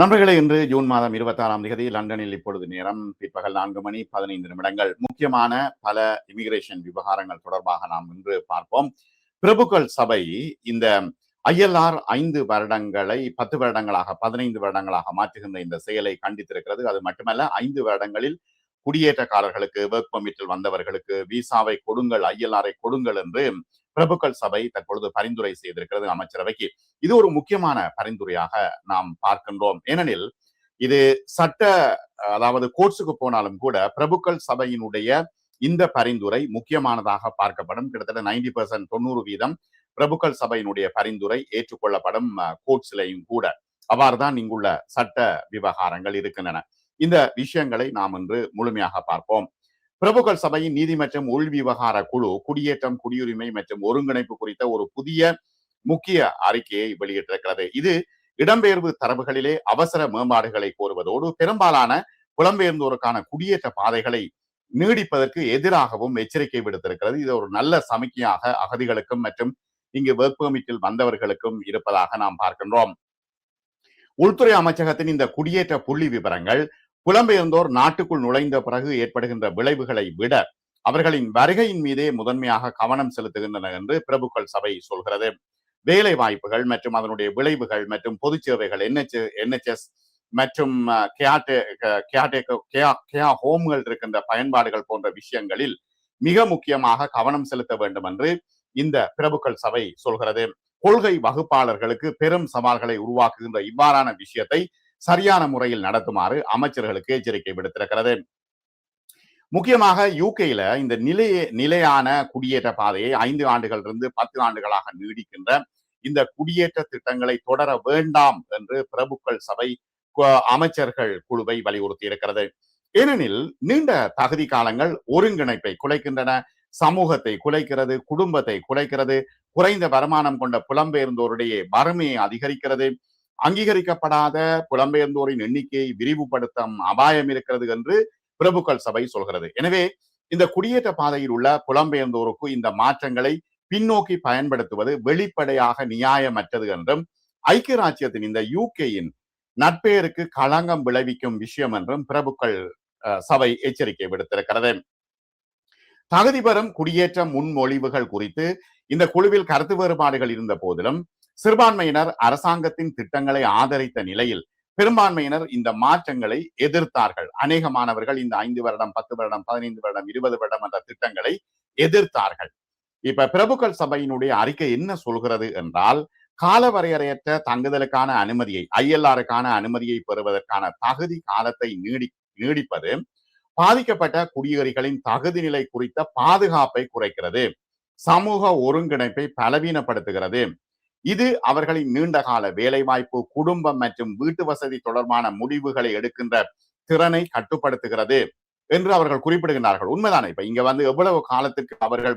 நண்பர்களே, இன்று ஜூன் மாதம் 26ஆம் தேதி லண்டனில் இப்பொழுது நேரம் பிற்பகல் 4:15 முக்கியமான பல இமிகிரேஷன் விவகாரங்கள் தொடர்பாக நாம் இன்று பார்ப்போம். பிரபுக்கள் சபை இந்த ILR 5 வருடங்களை 10 வருடங்களாக 15 வருடங்களாக மாற்றுகின்ற இந்த செயலை கண்டித்திருக்கிறது. அது மட்டுமல்ல, 5 வருடங்களில் குடியேற்றக்காரர்களுக்கு, ஒர்க் பெர்மிட்டில் வந்தவர்களுக்கு விசாவை கொடுங்கள், ILR-ஐ கொடுங்கள் என்று பிரபுக்கள் சபை தற்பொழுது பரிந்துரை செய்திருக்கிறது அமைச்சரவைக்கு. இது ஒரு முக்கியமான பரிந்துரையாக நாம் பார்க்கின்றோம். ஏனெனில் இது சட்ட, அதாவது கோர்ட்ஸுக்கு போனாலும் கூட பிரபுக்கள் சபையினுடைய இந்த பரிந்துரை முக்கியமானதாக பார்க்கப்படும். கிட்டத்தட்ட 90% 90% பிரபுக்கள் சபையினுடைய பரிந்துரை ஏற்றுக்கொள்ளப்படும் கோர்ட்ஸிலையும் கூட. அவ்வாறுதான் இங்குள்ள சட்ட விவகாரங்கள் இருக்கின்றன. இந்த விஷயங்களை நாம் இன்று முழுமையாக பார்ப்போம். பிரபுக்கள் சபையின் நீதி மற்றும் உள் விவகார குழு குடியேற்றம், குடியுரிமை மற்றும் ஒருங்கிணைப்பு குறித்த ஒரு புதிய முக்கிய அறிக்கையை வெளியிட்டிருக்கிறது. இது இடம்பெயர்வு தரவுகளிலே அவசர மேம்பாடுகளை கோருவதோடு பெரும்பாலான புலம்பெயர்ந்தோருக்கான குடியேற்ற பாதைகளை நீடிப்பதற்கு எதிராகவும் எச்சரிக்கை விடுத்திருக்கிறது. இது ஒரு நல்ல சமிக்கையாக அகதிகளுக்கும் மற்றும் இங்கு ஒர்க் பெர்மிட்டில் வந்தவர்களுக்கும் இருப்பதாக நாம் பார்க்கின்றோம். உள்துறை அமைச்சகத்தின் இந்த குடியேற்ற புள்ளி விவரங்கள் புலம்பெயர்ந்தோர் நாட்டுக்குள் நுழைந்த பிறகு ஏற்படுகின்ற விளைவுகளை விட அவர்களின் வருகையின் மீதே முதன்மையாக கவனம் செலுத்துகின்றன என்று பிரபுக்கள் சபை சொல்கிறது. வேலை வாய்ப்புகள் மற்றும் அதனுடைய விளைவுகள் மற்றும் பொது சேவைகள், NHS மற்றும் ஹோம்கள் இருக்கின்ற பயன்பாடுகள் போன்ற விஷயங்களில் மிக முக்கியமாக கவனம் செலுத்த வேண்டும் என்று இந்த பிரபுக்கள் சபை சொல்கிறது. கொள்கை வகுப்பாளர்களுக்கு பெரும் சவால்களை உருவாக்குகின்ற இவ்வாறான விஷயத்தை சரியான முறையில் நடத்துமாறு அமைச்சர்களுக்கு எச்சரிக்கை விடுத்திருக்கிறது. முக்கியமாக யூகேல இந்த நிலையான குடியேற்ற பாதையை 5 ஆண்டுகளிலிருந்து 10 ஆண்டுகளாக நீடிக்கின்ற இந்த குடியேற்ற திட்டங்களை தொடர வேண்டாம் என்று பிரபுக்கள் சபை அமைச்சர்கள் குழுவை வலியுறுத்தி இருக்கிறது. ஏனெனில் நீண்ட தகுதி காலங்கள் ஒருங்கிணைப்பை குலைக்கின்றன, சமூகத்தை குலைக்கிறது, குடும்பத்தை குலைக்கிறது, குறைந்த வருமானம் கொண்ட புலம்பெயர்ந்தோருடைய வறுமையை அதிகரிக்கிறது, அங்கீகரிக்கப்படாத புலம்பெயர்ந்தோரின் எண்ணிக்கையை விரிவுபடுத்தும் அபாயம் இருக்கிறது என்று பிரபுக்கள் சபை சொல்கிறது. எனவே இந்த குடியேற்ற பாதையில் உள்ள புலம்பெயர்ந்தோருக்கு இந்த மாற்றங்களை பின்னோக்கி பயன்படுத்துவது வெளிப்படையாக நியாயமற்றது என்றும் ஐக்கிய ராஜ்யத்தின் இந்த யூகேயின் நட்பெயருக்கு களங்கம் விளைவிக்கும் விஷயம் என்றும் பிரபுக்கள் சபை எச்சரிக்கை விடுத்திருக்கிறது. தகுதி பெறும் குடியேற்ற முன்மொழிவுகள் குறித்து இந்த குழுவில் கருத்து வேறுபாடுகள் இருந்த போதிலும் சிறுபான்மையினர் அரசாங்கத்தின் திட்டங்களை ஆதரித்த நிலையில் பெரும்பான்மையினர் இந்த மாற்றங்களை எதிர்த்தார்கள். அநேக மாணவர்கள் இந்த 5 வருடம், 10 வருடம், 15 வருடம், 20 வருடம் என்ற திட்டங்களை எதிர்த்தார்கள். இப்ப பிரபுக்கள் சபையினுடைய அறிக்கை என்ன சொல்கிறது என்றால், காலவரையறையற்ற தங்குதலுக்கான அனுமதியை, ILR-க்கான அனுமதியை பெறுவதற்கான தகுதி காலத்தை நீடிப்பது பாதிக்கப்பட்ட குடியேறிகளின் தகுதி நிலை குறித்த பாதுகாப்பை குறைக்கிறது, சமூக ஒருங்கிணைப்பை பலவீனப்படுத்துகிறது, இது அவர்களின் நீண்டகால வேலைவாய்ப்பு, குடும்பம் மற்றும் வீட்டு வசதி தொடர்பான முடிவுகளை எடுக்கின்ற திறனை கட்டுப்படுத்துகிறது என்று அவர்கள் குறிப்பிடுகின்றார்கள். உண்மைதானே? இப்ப இங்க எவ்வளவு காலத்துக்கு அவர்கள்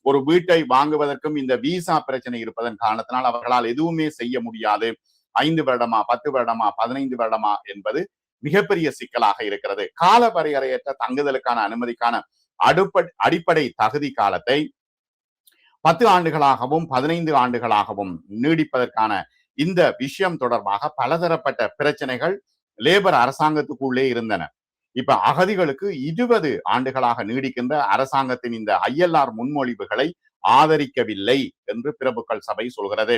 ஒரு வீட்டை வாங்குவதற்கும் இந்த விசா பிரச்சனை இருப்பதன் காரணத்தினால் அவர்களால் எதுவுமே செய்ய முடியாது. 5 வருடமா, 10 வருடமா, 15 வருடமா என்பது மிகப்பெரிய சிக்கலாக இருக்கிறது. கால வரையறையற்ற தங்குதலுக்கான அனுமதிக்கான அடிப்படை தகுதி காலத்தை 10 ஆண்டுகளாகவும் 15 ஆண்டுகளாகவும் நீடிப்பதற்கான இந்த விஷயம் தொடர்பாக பலதரப்பட்ட பிரச்சனைகள் லேபர் அரசாங்கத்துக்குள்ளே இருந்தன. இப்ப அகதிகளுக்கு 20 ஆண்டுகளாக நீடிக்கின்ற அரசாங்கத்தின் இந்த ILR முன்மொழிவுகளை ஆதரிக்கவில்லை என்று பிரபுக்கள் சபை சொல்கிறது.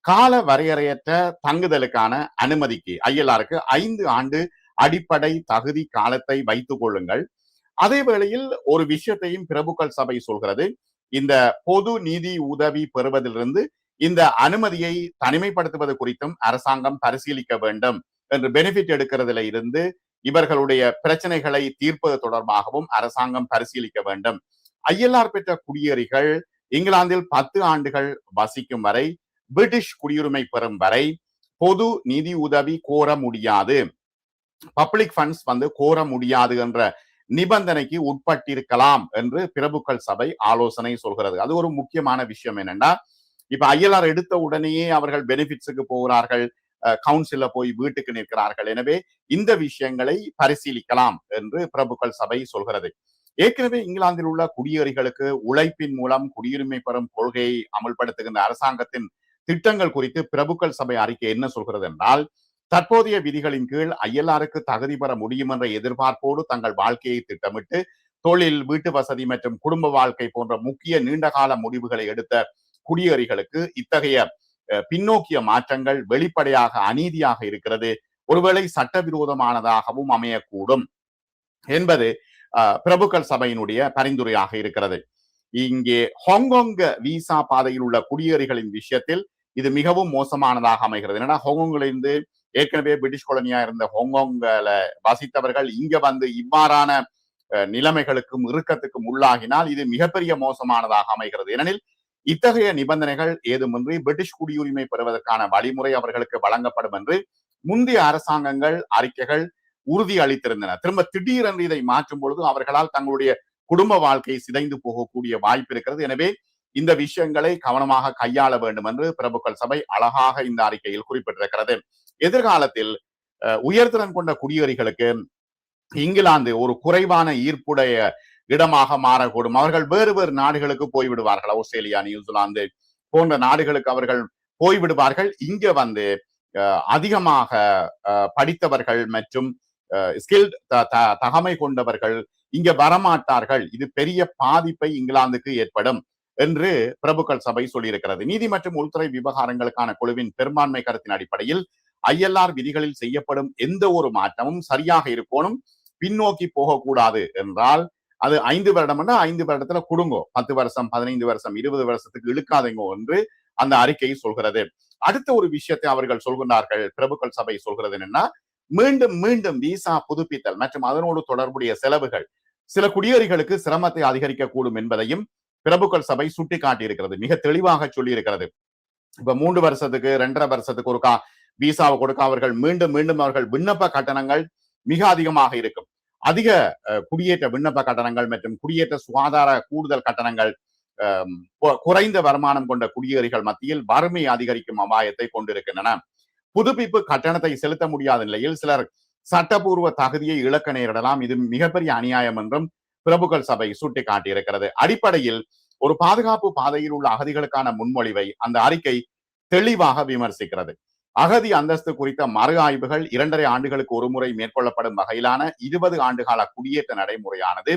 கால வரையறையற்ற தங்குதலுக்கான அனுமதிக்கு, ILR-க்கு 5 ஆண்டு அடிப்படை தகுதி காலத்தை வைத்துக் கொள்ளுங்கள். அதே வேளையில் ஒரு விஷயத்தையும் பிரபுக்கள் சபை சொல்கிறது. இந்த பொது நிதி உதவி பெறுவதிலிருந்து இந்த அனுமதியை தனிமைப்படுத்துவது குறித்தும் அரசாங்கம் பரிசீலிக்க வேண்டும் என்று, பெனிஃபிட் எடுக்கிறதுல இருந்து இவர்களுடைய பிரச்சனைகளை தீர்ப்பது தொடர்பாகவும் அரசாங்கம் பரிசீலிக்க வேண்டும். ILR பெற்ற குடியேறிகள் இங்கிலாந்தில் 10 ஆண்டுகள் வசிக்கும் வரை, பிரிட்டிஷ் குடியுரிமை பெறும் வரை பொது நிதி உதவி கோர முடியாது, பப்ளிக் ஃபண்ட்ஸ் கோர முடியாது என்ற நிபந்தனைக்கு உட்பட்டிருக்கலாம் என்று பிரபுக்கள் சபை ஆலோசனை சொல்கிறது. அது ஒரு முக்கியமான விஷயம். என்னன்னா, இப்ப ILR எடுத்த உடனேயே அவர்கள் பெனிஃபிட்ஸுக்கு போகிறார்கள், கவுன்சில்ல போய் வீட்டுக்கு நிற்கிறார்கள். எனவே இந்த விஷயங்களை பரிசீலிக்கலாம் என்று பிரபுக்கள் சபை சொல்கிறது. ஏற்கனவே இங்கிலாந்தில் உள்ள குடியேறிகளுக்கு உழைப்பின் மூலம் குடியுரிமை பெறும் கொள்கையை அமல்படுத்துகின்ற அரசாங்கத்தின் திட்டங்கள் குறித்து பிரபுக்கள் சபை அறிக்கை என்ன சொல்கிறது என்றால், தற்போதைய விதிகளின் கீழ் ஐஎல்ஆருக்கு தகுதி பெற முடியும் என்ற எதிர்பார்ப்போடு தங்கள் வாழ்க்கையை திட்டமிட்டு தொழில், வீட்டு வசதி மற்றும் குடும்ப வாழ்க்கை போன்ற முக்கிய நீண்டகால முடிவுகளை எடுத்த குடியேறிகளுக்கு இத்தகைய பின்னோக்கிய மாற்றங்கள் வெளிப்படையாக அநீதியாக இருக்கிறது, ஒருவேளை சட்டவிரோதமானதாகவும் அமையக்கூடும் என்பது பிரபுக்கள் சபையினுடைய பரிந்துரையாக இருக்கிறது. இங்கே ஹாங்காங் விசா பாதையில் உள்ள குடியேறிகளின் விஷயத்தில் இது மிகவும் மோசமானதாக அமைகிறது. என்னன்னா, ஹாங்காங்கிலிருந்து ஏற்கனவே பிரிட்டிஷ் கொலனியா இருந்த ஹாங்காங்ல வசித்தவர்கள் இங்க வந்து இவ்வாறான நிலைமைகளுக்கும் இறுக்கத்துக்கும் உள்ளாகினால் இது மிகப்பெரிய மோசமானதாக அமைகிறது. ஏனெனில் இத்தகைய நிபந்தனைகள் ஏதுமின்றி பிரிட்டிஷ் குடியுரிமை பெறுவதற்கான வழிமுறை அவர்களுக்கு வழங்கப்படும் என்று முந்தைய அரசாங்கங்கள் அறிக்கைகள் உறுதி அளித்திருந்தன. திரும்ப திடீரென்று இதை மாற்றும் பொழுது அவர்களால் தங்களுடைய குடும்ப வாழ்க்கை சிதைந்து போகக்கூடிய வாய்ப்பு இருக்கிறது. எனவே இந்த விஷயங்களை கவனமாக கையாள வேண்டும் என்று பிரபுக்கள் சபை அழகாக இந்த அறிக்கையில் குறிப்பிட்டிருக்கிறது. எதிர்காலத்தில் உயர்திறன் கொண்ட குடியேறிகளுக்கு இங்கிலாந்து ஒரு குறைவான ஈர்ப்புடைய இடமாக மாறக்கூடும். அவர்கள் வேறு வேறு நாடுகளுக்கு போய்விடுவார்கள். ஆஸ்திரேலியா, நியூசிலாந்து போன்ற நாடுகளுக்கு அவர்கள் போய்விடுவார்கள். இங்க வந்து அதிகமாக படித்தவர்கள் மற்றும் ஸ்கில் தகமை கொண்டவர்கள் இங்க வரமாட்டார்கள். இது பெரிய பாதிப்பை இங்கிலாந்துக்கு ஏற்படும் என்று பிரபுக்கள் சபை சொல்லியிருக்கிறது. நீதி மற்றும் உள்துறை விவகாரங்களுக்கான குழுவின் பெரும்பான்மை கருத்தின் அடிப்படையில் ஐஎல்ஆர் விதிகளில் செய்யப்படும் எந்த ஒரு மாற்றமும் சரியாக இருக்கணும், பின்னோக்கி போகக்கூடாது என்றால் அது 5 வருடம்னா 5 வருடத்துல கொடுங்கோ, 10 வருஷம் 15 வருஷம் 20 வருஷத்துக்கு இழுக்காதீங்கோ என்று அந்த அறிக்கை சொல்கிறது. அடுத்த ஒரு விஷயத்தை அவர்கள் சொல்கிறார்கள், பிரபுக்கள் சபை சொல்கிறது என்னன்னா, மீண்டும் மீண்டும் விசா புதுப்பித்தல் மற்றும் அதனோடு தொடர்புடைய செலவுகள் சில குடியேறிகளுக்கு சிரமத்தை அதிகரிக்கக்கூடும் என்பதையும் பிரபுக்கள் சபை சுட்டிக்காட்டி இருக்கிறது, மிக தெளிவாக சொல்லி இருக்கிறது. இப்ப 3 வருஷத்துக்கு 2.5 வருஷத்துக்கு ஒருக்கா விசாவை கொடுக்க அவர்கள் மீண்டும் மீண்டும் அவர்கள் விண்ணப்ப கட்டணங்கள் மிக அதிகமாக இருக்கும். அதிக குடியேற்ற விண்ணப்ப கட்டணங்கள் மற்றும் குடியேற்ற சுகாதார கூடுதல் கட்டணங்கள் குறைந்த வருமானம் கொண்ட குடியேறிகள் மத்தியில் வறுமை அதிகரிக்கும் அபாயத்தை கொண்டிருக்கின்றன. புதுப்பிப்பு கட்டணத்தை செலுத்த முடியாத நிலையில் சிலர் சட்டப்பூர்வ தகுதியை இழக்க நேரிடலாம். இது மிகப்பெரிய அநியாயம் என்றும் பிரபுக்கள் சபை சுட்டிக்காட்டியிருக்கிறது. அடிப்படையில் ஒரு பாதுகாப்பு பாதையில் உள்ள அகதிகளுக்கான முன்மொழிவை அந்த அறிக்கை தெளிவாக விமர்சிக்கிறது. அகதி அந்தஸ்து குறித்த மறு ஆய்வுகள் 2.5 ஆண்டுகளுக்கு ஒரு முறை மேற்கொள்ளப்படும் வகையிலான 20 ஆண்டுகால குடியேற்ற நடைமுறையானது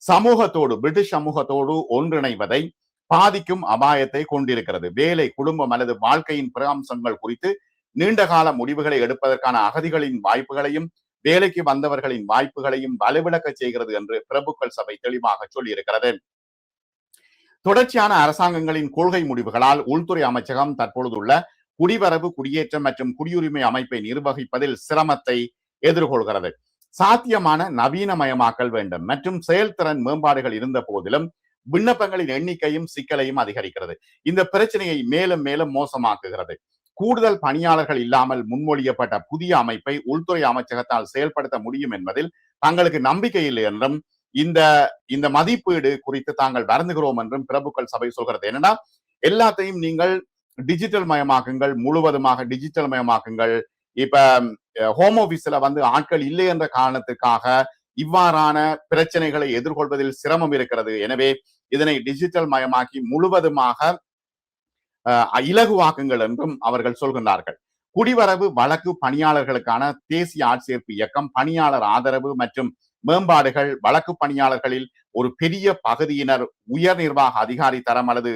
சமூகத்தோடு, பிரிட்டிஷ் சமூகத்தோடு ஒன்றிணைவதை பாதிக்கும் அபாயத்தை கொண்டிருக்கிறது. வேலை, குடும்பம் அல்லது வாழ்க்கையின் பிற அம்சங்கள் குறித்து நீண்டகால முடிவுகளை எடுப்பதற்கான அகதிகளின் வாய்ப்புகளையும் வேலைக்கு வந்தவர்களின் வாய்ப்புகளையும் வலுவிழக்க செய்கிறது என்று பிரபுக்கள் சபை தெளிவாக சொல்லியிருக்கிறது. தொடர்ச்சியான அரசாங்கங்களின் கொள்கை முடிவுகளால் உள்துறை அமைச்சகம் தற்பொழுதுள்ள குடிவரவு, குடியேற்றம் மற்றும் குடியுரிமை அமைப்பை நிர்வகிப்பதில் சிரமத்தை எதிர்கொள்கிறது. சாத்தியமான நவீனமயமாக்கல் வேண்டும் மற்றும் செயல்திறன் மேம்பாடுகள் இருந்த போதிலும் விண்ணப்பங்களின் எண்ணிக்கையும் சிக்கலையும் அதிகரிக்கிறது. இந்த பிரச்சனையை மேலும் மேலும் மோசமாக்குகிறது. கூடுதல் பணியாளர்கள் இல்லாமல் முன்மொழியப்பட்ட புதிய அமைப்பை உள்துறை அமைச்சகத்தால் செயல்படுத்த முடியும் என்பதில் தங்களுக்கு நம்பிக்கை இல்லை என்றும் இந்த மதிப்பீடு குறித்து தாங்கள் வருந்துகிறோம் என்றும் பிரபுக்கள் சபை சொல்கிறது. என்னன்னா, எல்லாத்தையும் நீங்கள் டிஜிட்டல் மயமாக்குங்கள், முழுவதுமாக டிஜிட்டல் மயமாக்குங்கள். இப்ப ஹோம் ஆபீஸ்ல வந்து ஆட்கள் இல்லை என்ற காரணத்துக்காக இவ்வாறான பிரச்சனைகளை எதிர்கொள்வதில் சிரமம் இருக்கிறது. எனவே இதனை டிஜிட்டல் மயமாக்கி முழுவதுமாக இலகுவாக்குங்கள் என்றும் அவர்கள் சொல்கின்றார்கள். குடிவரவு வழக்கு பணியாளர்களுக்கான தேசிய ஆட்சேர்ப்பு இயக்கம், பணியாளர் ஆதரவு மற்றும் மேம்பாடுகள், வழக்கு பணியாளர்களில் ஒரு பெரிய பகுதியினர் உயர் நிர்வாக அதிகாரி தரம் அல்லது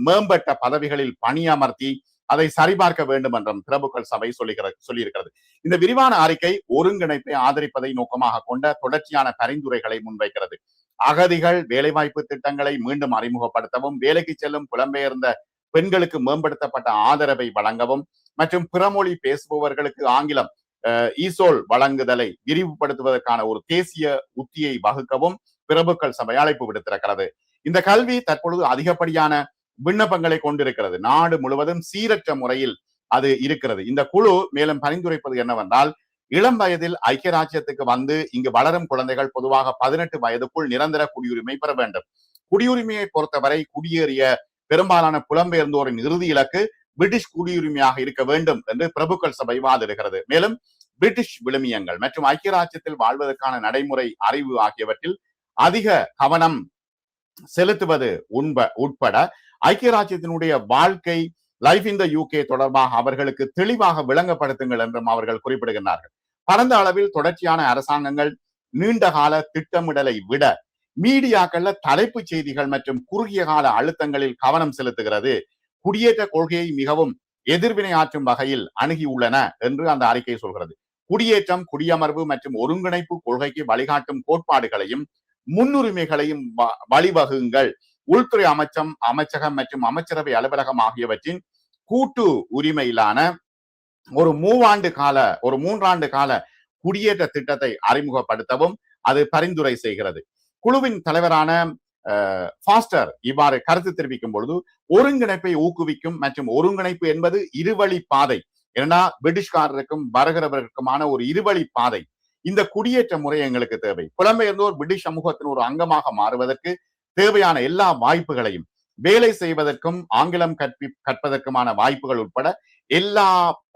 மேம்பட்ட பதவிகளில் பணியமர்த்தி அதை சரிபார்க்க வேண்டும் என்றும் பிரபுக்கள் சபை சொல்லியிருக்கிறது. இந்த விரிவான அறிக்கை ஒருங்கிணைப்பை ஆதரிப்பதை நோக்கமாக கொண்ட தொடர்ச்சியான பரிந்துரைகளை முன்வைக்கிறது. அகதிகள் வேலைவாய்ப்பு திட்டங்களை மீண்டும் அறிமுகப்படுத்தவும், வேலைக்கு செல்லும் புலம்பெயர்ந்த பெண்களுக்கு மேம்படுத்தப்பட்ட ஆதரவை வழங்கவும் மற்றும் பிறமொழி பேசுபவர்களுக்கு ஆங்கிலம் ஈசோல் வழங்குதலை விரிவுபடுத்துவதற்கான ஒரு தேசிய உத்தியை வகுக்கவும் பிரபுக்கள் சபை அழைப்பு விடுத்திருக்கிறது. இந்த கல்வி தற்பொழுது அதிகப்படியான விண்ணப்பங்களை கொண்டிருக்கிறது. நாடு முழுவதும் சீரற்ற முறையில் அது இருக்கிறது. இந்த குழு மேலும் பரிந்துரைப்பது என்னவென்றால், இளம் வயதில் ஐக்கிய ராஜ்யத்துக்கு வந்து இங்கு வளரும் குழந்தைகள் பொதுவாக 18 வயதுக்குள் நிரந்தர குடியுரிமை பெற வேண்டும். குடியுரிமையை பொறுத்தவரை குடியேறிய பெரும்பாலான புலம்பெயர்ந்தோரின் இறுதி இலக்கு பிரிட்டிஷ் குடியுரிமையாக இருக்க வேண்டும் என்று பிரபுக்கள் சபை வாதிடுகிறது. மேலும் பிரிட்டிஷ் விழுமியங்கள் மற்றும் ஐக்கிய ராஜ்யத்தில் வாழ்வதற்கான நடைமுறை அறிவு ஆகியவற்றில் அதிக கவனம் செலுத்துவது உட்பட ஐக்கிய ராஜ்யத்தினுடைய வாழ்க்கை லைஃப் இன் த யூகே தொடர்பாக அவர்களுக்கு தெளிவாக விளங்கப்படுத்துங்கள் என்றும் அவர்கள் குறிப்பிடுகின்றார்கள். பரந்த அளவில் தொடர்ச்சியான அரசாங்கங்கள் நீண்ட கால திட்டமிடலை விட மீடியாக்கள்ல தலைப்பு செய்திகள் மற்றும் குறுகிய கால அழுத்தங்களில் கவனம் செலுத்துகிறது. குடியேற்ற கொள்கையை மிகவும் எதிர்வினையாற்றும் வகையில் அணுகியுள்ளன என்று அந்த அறிக்கை சொல்கிறது. குடியேற்றம், குடியமர்வு மற்றும் ஒருங்கிணைப்பு கொள்கைக்கு வழிகாட்டும் கோட்பாடுகளையும் முன்னுரிமைகளையும் வழிவகுங்கள். உள்துறை அமைச்சகம் மற்றும் அமைச்சரவை அலுவலகம் ஆகியவற்றின் கூட்டு உரிமையிலான ஒரு மூன்றாண்டு கால குடியேற்ற திட்டத்தை அறிமுகப்படுத்தவும் அது பரிந்துரை செய்கிறது. குழுவின் தலைவரான ஃபாஸ்டர் இவ்வாறு கருத்து தெரிவிக்கும் பொழுது, ஒருங்கிணைப்பை ஊக்குவிக்கும் மற்றும் ஒருங்கிணைப்பு என்பது இருவழி பாதை. ஏன்னா பிரிட்டிஷ்காரருக்கும் வருகிறவர்களுக்குமான ஒரு இருவழி பாதை. இந்த குடியேற்ற முறை எங்களுக்கு தேவை. புலம்பெயர்ந்தோர் பிரிட்டிஷ் சமூகத்தின் ஒரு அங்கமாக மாறுவதற்கு தேவையான எல்லா வாய்ப்புகளையும், வேலை செய்வதற்கும் ஆங்கிலம் கற்பதற்குமான வாய்ப்புகள் உட்பட எல்லா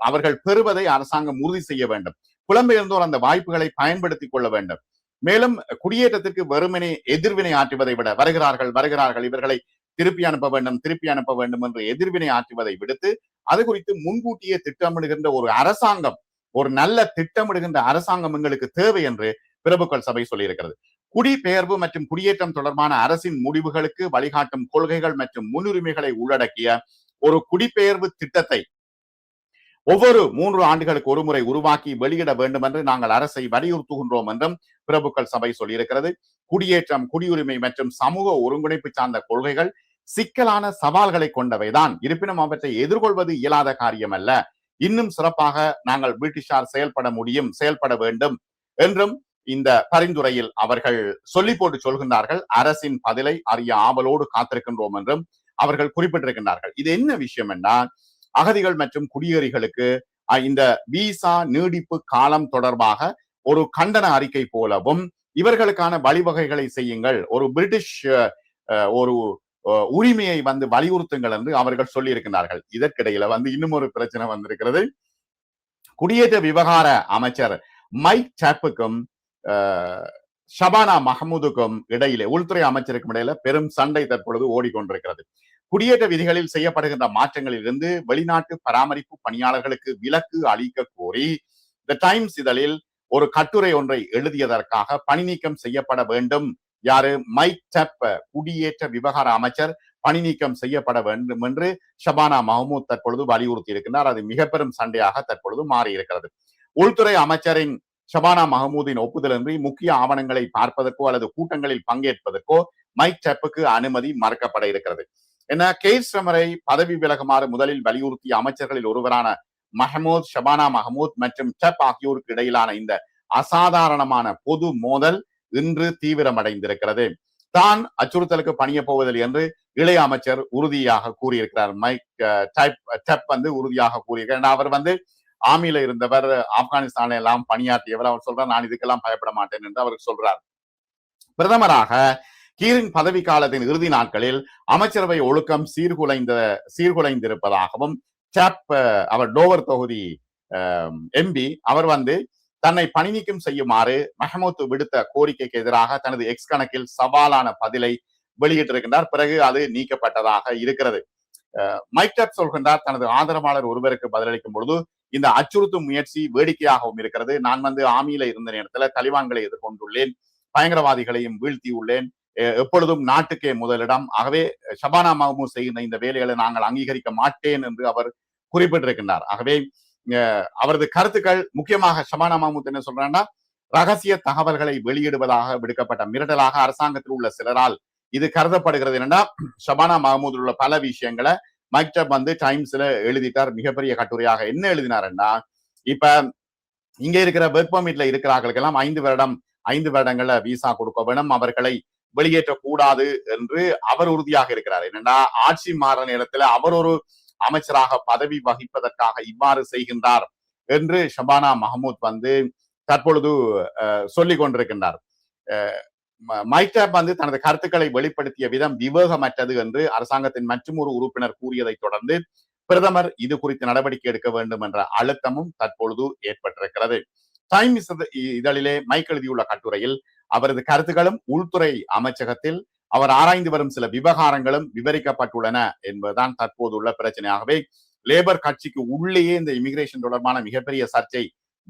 அவர்கள் பெறுவதை அரசாங்கம் உறுதி செய்ய வேண்டும். புலம்பெயர்ந்தோர் அந்த வாய்ப்புகளை பயன்படுத்திக் கொள்ள வேண்டும். மேலும் குடியேற்றத்திற்கு வெறுமனே எதிர்வினை ஆற்றுவதை விட வருகிறார்கள் இவர்களை திருப்பி அனுப்ப வேண்டும் என்று எதிர்வினை ஆற்றுவதை விடுத்து அது குறித்து முன்கூட்டியே திட்டமிடுகின்ற ஒரு அரசாங்கம், ஒரு நல்ல திட்டமிடுகின்ற அரசாங்கம் எங்களுக்கு தேவை என்று பிரபுக்கள் சபை சொல்லியிருக்கிறது. குடிபெயர்வு மற்றும் குடியேற்றம் தொடர்பான அரசின் முடிவுகளுக்கு வழிகாட்டும் கொள்கைகள் மற்றும் முன்னுரிமைகளை உள்ளடக்கிய ஒரு குடிபெயர்வு திட்டத்தை ஒவ்வொரு 3 ஆண்டுகளுக்கு ஒரு முறை உருவாக்கி வெளியிட வேண்டும் என்று நாங்கள் அரசை வலியுறுத்துகின்றோம் என்றும் பிரபுக்கள் சபை சொல்லியிருக்கிறது. குடியேற்றம், குடியுரிமை மற்றும் சமூக ஒருங்கிணைப்பு சார்ந்த கொள்கைகள் சிக்கலான சவால்களை கொண்டவைதான். இருப்பினும் அவற்றை எதிர்கொள்வது இயலாத காரியம் அல்ல. இன்னும் சிறப்பாக நாங்கள் பிரிட்டிஷார் செயல்பட வேண்டும் என்றும் இந்த பரிந்துரையில் அவர்கள் சொல்லி போட்டு சொல்கின்றார்கள். அரசின் பதிலை அறிய ஆவலோடு காத்திருக்கின்றோம் என்றும் அவர்கள் குறிப்பிட்டிருக்கின்றார்கள். இது என்ன விஷயம் என்றால், அகதிகள் மற்றும் குடியேறிகளுக்கு இந்த விசா நீடிப்பு காலம் தொடர்பாக ஒரு கண்டன அறிக்கை போலவும் இவர்களுக்கான வழிவகைகளை செய்யுங்கள், ஒரு பிரிட்டிஷ் ஒரு உரிமையை வலியுறுத்துங்கள் என்று அவர்கள் சொல்லி இருக்கின்றார்கள். இதற்கிடையில இன்னும் ஒரு பிரச்சனை வந்திருக்கிறது. குடியேற்ற விவகார அமைச்சர் மைக் சாப்புக்கும் ஷபானா மஹமூதுக்கும் இடையிலே, உள்துறை அமைச்சருக்கும் இடையில பெரும் சண்டை தற்பொழுது ஓடிக்கொண்டிருக்கிறது. குடியேற்ற விதிகளில் செய்யப்படுகின்ற மாற்றங்களில் இருந்து வெளிநாட்டு பராமரிப்பு பணியாளர்களுக்கு விலக்கு அளிக்க கோரி தி டைம்ஸ் இதழில் ஒரு கட்டுரை ஒன்றை எழுதியதற்காக பணி நீக்கம் செய்யப்பட வேண்டும். யாரு? மைக் டப், குடியேற்ற விவகார அமைச்சர் பணி நீக்கம் செய்யப்பட வேண்டும் என்று ஷபானா மஹமூத் தற்பொழுது வலியுறுத்தி இருக்கின்றார். அது மிக பெரும் சண்டையாக தற்பொழுது மாறி இருக்கிறது. உள்துறை அமைச்சரின் ஷபானா மஹமூதின் ஒப்புதலின்றி முக்கிய ஆவணங்களை பார்ப்பதற்கோ அல்லது கூட்டங்களில் பங்கேற்பதற்கோ மைக் டப்புக்கு அனுமதி மறுக்கப்பட இருக்கிறது. என்ன, கெய்ர் ஸ்டர்மரை பதவி விலகுமாறு முதலில் வலியுறுத்திய அமைச்சர்களில் ஒருவரான மஹமூத், ஷபானா மஹமூத் மற்றும் டப் ஆகியோருக்கு இடையிலான இந்த அசாதாரணமான பொது மோதல் இன்று தீவிரமடைந்திருக்கிறது. தான் அச்சுறுத்தலுக்கு பணிய போவதில்லை என்று இளைய அமைச்சர் உறுதியாக கூறியிருக்கிறார். மைக் டப் உறுதியாக கூறியிருக்கிறார். அவர் ஆர்மியில இருந்தவர், ஆப்கானிஸ்தான்ல எல்லாம் பணியாற்றியவர். அவர் சொல்றார், நான் இதுக்கெல்லாம் பயப்பட மாட்டேன் என்று அவர் சொல்றார். பிரதமராக கீரின் பதவி காலத்தின் இறுதி நாட்களில் அமைச்சரவை ஒழுக்கம் சீர்குலைந்திருப்பதாகவும் அவர் டோவர் தொகுதி எம்பி அவர் தன்னை பணி நீக்கம் செய்யுமாறு மஹமூத் விடுத்த கோரிக்கைக்கு எதிராக தனது எக்ஸ் கணக்கில் சவாலான பதிலை வெளியிட்டிருக்கின்றார். பிறகு அது நீக்கப்பட்டதாக இருக்கிறது. மைக் டப் சொல்கின்றார், தனது ஆதரவாளர் ஒருவருக்கு பதிலளிக்கும் பொழுது, இந்த அச்சுறுத்தும் முயற்சி வேடிக்கையாகவும் இருக்கிறது. நான் ஆர்மியில இருந்த நேரத்துல தலிபான்களை எதிர்கொண்டுள்ளேன், பயங்கரவாதிகளையும் வீழ்த்தி உள்ளேன், எப்பொழுதும் நாட்டுக்கே முதலிடம். ஆகவே ஷபானா மஹமூத் செய்கின்ற இந்த வேலைகளை நாங்கள் அங்கீகரிக்க மாட்டேன் என்று அவர் குறிப்பிட்டிருக்கின்றார். ஆகவே அவரது கருத்துக்கள் முக்கியமாக ஷபானா மஹமூத் என்ன சொல்றாங்கன்னா, ரகசிய தகவல்களை வெளியிடுவதாக விடுக்கப்பட்ட மிரட்டலாக அரசாங்கத்தில் உள்ள சிலரால் இது கருதப்படுகிறது. என்னன்னா, ஷபானா மஹமூத் உள்ள பல விஷயங்களை மைக் டப் டைம்ஸ்ல எழுதிட்டார். மிகப்பெரிய கட்டுரையாக என்ன எழுதினாருன்னா, இப்ப இங்க இருக்கிற ஒர்க் பர்மிட்ல இருக்கிறார்களுக்கெல்லாம் 5 வருடங்கள்ல விசா கொடுக்க வேணும், அவர்களை வெளியேற்றக்கூடாது என்று அவர் உறுதியாக இருக்கிறார். என்னன்னா, ஆட்சி மாற நேரத்துல அவர் ஒரு அமைச்சராக பதவி வகிப்பதற்காக இவ்வாறு செய்கின்றார் என்று ஷபானா மஹமூத் தற்பொழுது சொல்லிக் கொண்டிருக்கின்றார். மைக் டப் தனது கருத்துக்களை வெளிப்படுத்திய விதம் விவேகமற்றது என்று அரசாங்கத்தின் மற்றும் ஒரு உறுப்பினர் கூறியதை தொடர்ந்து பிரதமர் இது குறித்து நடவடிக்கை எடுக்க வேண்டும் என்ற அழுத்தமும் தற்பொழுது ஏற்பட்டிருக்கிறது. டைம்ஸ் இதழிலே மைக் எழுதியுள்ள கட்டுரையில் அவரது கருத்துக்களும் உள்துறை அமைச்சகத்தில் அவர் ஆராய்ந்து வரும் சில விவகாரங்களும் விவரிக்கப்பட்டுள்ளன என்பதுதான் தற்போதுள்ள பிரச்சனையாகவே லேபர் கட்சிக்கு உள்ளேயே இந்த இமிகிரேஷன் தொடர்பான மிகப்பெரிய சர்ச்சை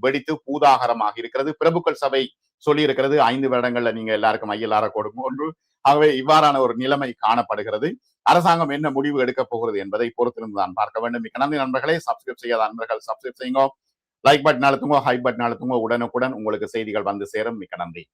வெடித்து பூதாகரமாக இருக்கிறது. பிரபுக்கள் சபை சொல்லி இருக்கிறது 5 வருடங்கள்ல நீங்க எல்லாருக்கும் ஐஎல்ஆர கொடுக்கும் ஒன்று. ஆகவே இவ்வாறான ஒரு நிலைமை காணப்படுகிறது. அரசாங்கம் என்ன முடிவு எடுக்க போகிறது என்பதை பொறுத்திருந்து தான் பார்க்க வேண்டும். மிக்க நன்றி நண்பர்களே. சப்ஸ்கிரைப் செய்யாத நண்பர்கள் சப்ஸ்கிரைப் செய்யுங்க. லைக் பட்டன் அழுத்துங்க, ஹை பட்டன் அழுத்துங்க. உடனுக்குடன் உங்களுக்கு செய்திகள் வந்து சேரும். மிக்க நன்றி.